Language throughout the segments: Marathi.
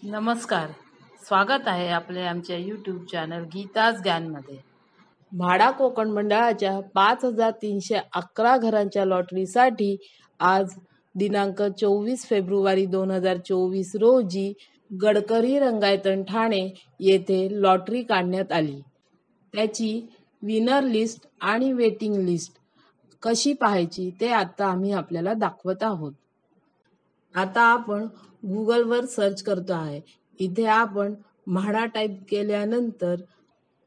नमस्कार. स्वागत आहे आमच्या यूट्यूब चॅनल गीताज ज्ञानमध्ये. म्हाडा कोकण मंडळाच्या 5311 घरांच्या लॉटरीसाठी आज दिनांक 24 फेब्रुवारी 2024 रोजी गडकरी रंगायतन ठाणे येथे लॉटरी काढण्यात आली. त्याची विनर लिस्ट आणि वेटिंग लिस्ट कशी पाहायची ते आता आम्ही आपल्याला दाखवत आहोत. आता आपण गुगलवर सर्च करतो आहे. इथे आपण म्हाडा टाईप केल्यानंतर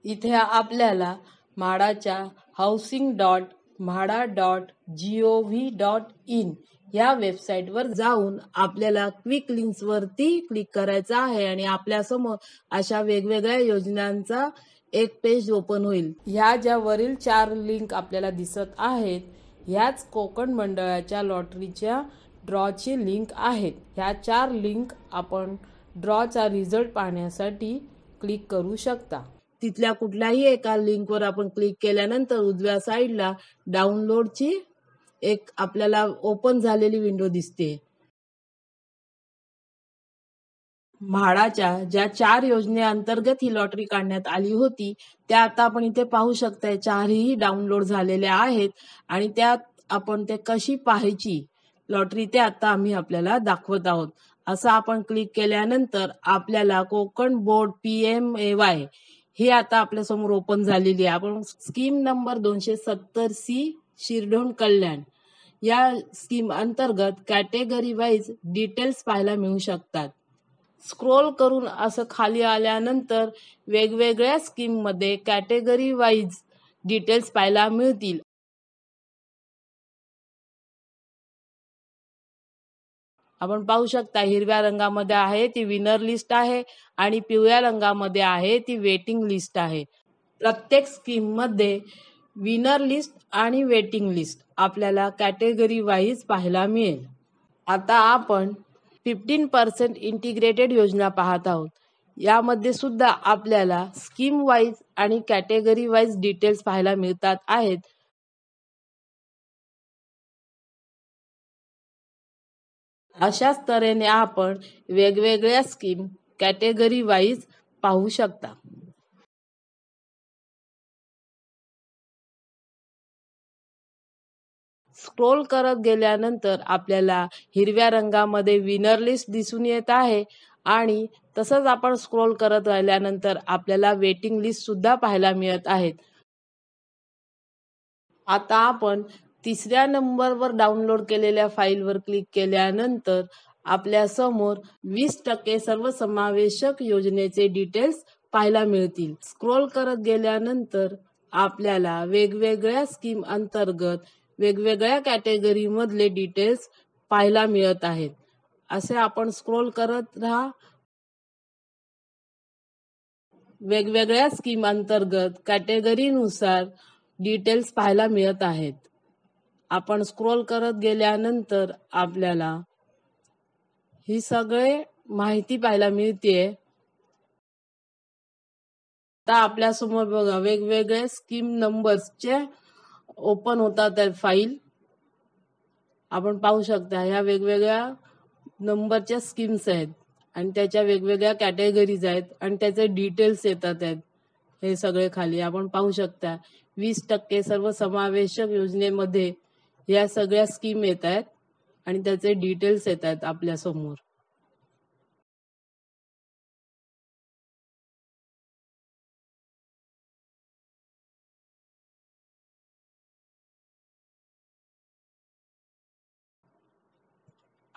इथे आपल्याला म्हाडाच्या housing.म्हाडा.gov.in या वेबसाईटवर जाऊन आपल्याला क्विक लिंक्स वरती क्लिक करायचं आहे आणि आपल्या समोर अशा वेगवेगळ्या योजनांचा एक पेज ओपन होईल. ह्या ज्या वरील 4 लिंक आपल्याला दिसत आहेत ह्याच कोकण मंडळाच्या लॉटरीच्या ड्रॉची लिंक आहेत. ह्या 4 लिंक आपण ड्रॉचा रिझल्ट पाहण्यासाठी क्लिक करू शकता. तिथल्या कुठल्याही एका लिंकवर आपण क्लिक केल्यानंतर उजव्या साईडला डाउनलोडची एक आपल्याला ओपन झालेली विंडो दिसते. म्हाडाच्या ज्या 4 योजनेअंतर्गत ही लॉटरी काढण्यात आली होती त्या आता आपण इथे पाहू शकताय. 4ही डाउनलोड झालेल्या आहेत आणि त्यात आपण ते कशी पाहायची लॉटरी ते आता आम्ही आपल्याला दाखवत आहोत. असं आपण क्लिक केल्यानंतर आपल्याला कोकण बोर्ड PMAY हे आता आपल्या समोर ओपन झालेली आहे. आपण स्कीम नंबर 270C शिरढोण कल्याण या स्कीम अंतर्गत कॅटेगरी वाईज डिटेल्स पाहायला मिळू शकतात. स्क्रोल करून असं खाली आल्यानंतर वेगवेगळ्या स्कीम मध्ये कॅटेगरी वाईज डिटेल्स पाहायला मिळतील. आपण पाहू शकता हिरव्या रंगामध्ये आहे ती विनर लिस्ट आहे आणि पिवळ्या रंगामध्ये आहे ती वेटिंग लिस्ट आहे. प्रत्येक स्कीम मध्ये विनर लिस्ट आणि वेटिंग लिस्ट आपल्याला कॅटेगरी वाईज पाहायला मिळेल. आता आपण 15% इंटिग्रेटेड योजना पाहत आहोत. यामध्ये सुद्धा आपल्याला स्कीम वाईज आणि कॅटेगरी वाईज डिटेल्स पाहायला मिळतात आहेत. अशाच तऱ्हेने आपण वेगवेगळ्या स्कीम कॅटेगरी वाईज पाहू शकता. स्क्रोल करत गेल्यानंतर आपल्याला हिरव्या रंगामध्ये विनर लिस्ट दिसून येत आहे आणि तसंच आपण स्क्रोल करत राहिल्यानंतर आपल्याला वेटिंग लिस्ट सुद्धा पाहायला मिळत आहेत. आता आपण 3ऱ्या नंबरवर डाउनलोड केलेल्या फाईलवर क्लिक केल्यानंतर आपल्या समोर 20% सर्वसमावेशक योजनेचे डिटेल्स पाहायला मिळतील. स्क्रोल करत गेल्यानंतर आपल्याला वेगवेगळ्या स्कीम अंतर्गत वेगवेगळ्या कॅटेगरी मधले डिटेल्स पाहायला मिळत आहेत. असे आपण स्क्रोल करत राहा. वेगवेगळ्या स्कीम अंतर्गत कॅटेगरीनुसार डिटेल्स पाहायला मिळत आहेत. आपण स्क्रोल करत गेल्यानंतर आपल्याला ही सगळे माहिती पाहायला मिळते. आता आपल्या समोर बघा वेगवेगळे स्कीम नंबर्सचे ओपन होतात फाईल. आपण पाहू शकता ह्या वेगवेगळ्या नंबरच्या स्कीम्स आहेत आणि त्याच्या वेगवेगळ्या कॅटेगरीज आहेत आणि त्याचे डिटेल्स येतात आहेत. हे सगळे खाली आपण पाहू शकता 20% सर्वसमावेशक योजनेमध्ये या सगळ्या स्कीम येत आहेत आणि त्याचे डिटेल्स येत आहेत आपल्या समोर.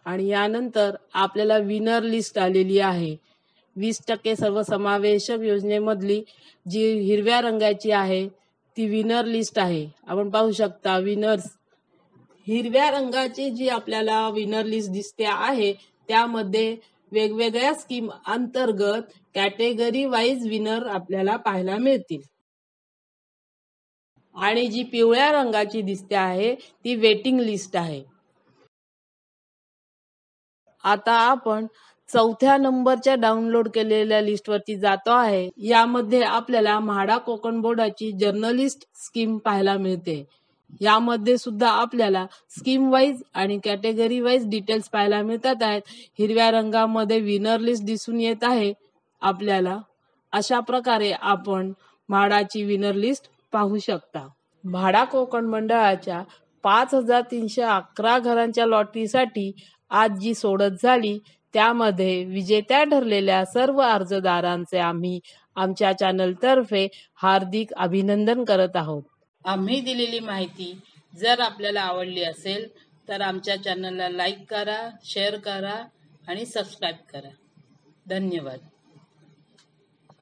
आणि यानंतर आपल्याला विनर लिस्ट आलेली आहे. 20% सर्वसमावेशक योजनेमधली जी हिरव्या रंगाची आहे ती विनर लिस्ट आहे. आपण पाहू शकता विनर्स हिरव्या रंगाची जी आपल्याला विनर लिस्ट दिसते आहे त्यामध्ये वेगवेगळ्या स्कीम अंतर्गत कॅटेगरी वाईज विनर आपल्याला पाहायला मिळतील. आणि जी पिवळ्या रंगाची दिसते आहे ती वेटिंग लिस्ट आहे. आता आपण 4थ्या नंबरच्या डाउनलोड केलेल्या लिस्टवरती जातो आहे. यामध्ये आपल्याला म्हाडा कोकण बोर्डाची जर्नलिस्ट स्कीम पाहायला मिळते. यामध्ये सुद्धा आपल्याला स्कीम वाईज आणि कॅटेगरी वाईज डिटेल्स पाहायला मिळतात आहेत. हिरव्या रंगामध्ये विनर लिस्ट दिसून येत आहे आपल्याला. अशा प्रकारे आपण म्हाडाची विनर लिस्ट पाहू शकता. म्हाडा कोकण मंडळाच्या 5311 घरांच्या लॉटरीसाठी आज जी सोडत झाली त्यामध्ये विजेत्या ठरलेल्या सर्व अर्जदारांचे आम्ही आमच्या चॅनलतर्फे हार्दिक अभिनंदन करत आहोत. आम्ही दिलेली माहिती जर आपल्याला आवडली असेल तर आमच्या चॅनलला लाईक करा, शेअर करा आणि सबस्क्राईब करा. धन्यवाद.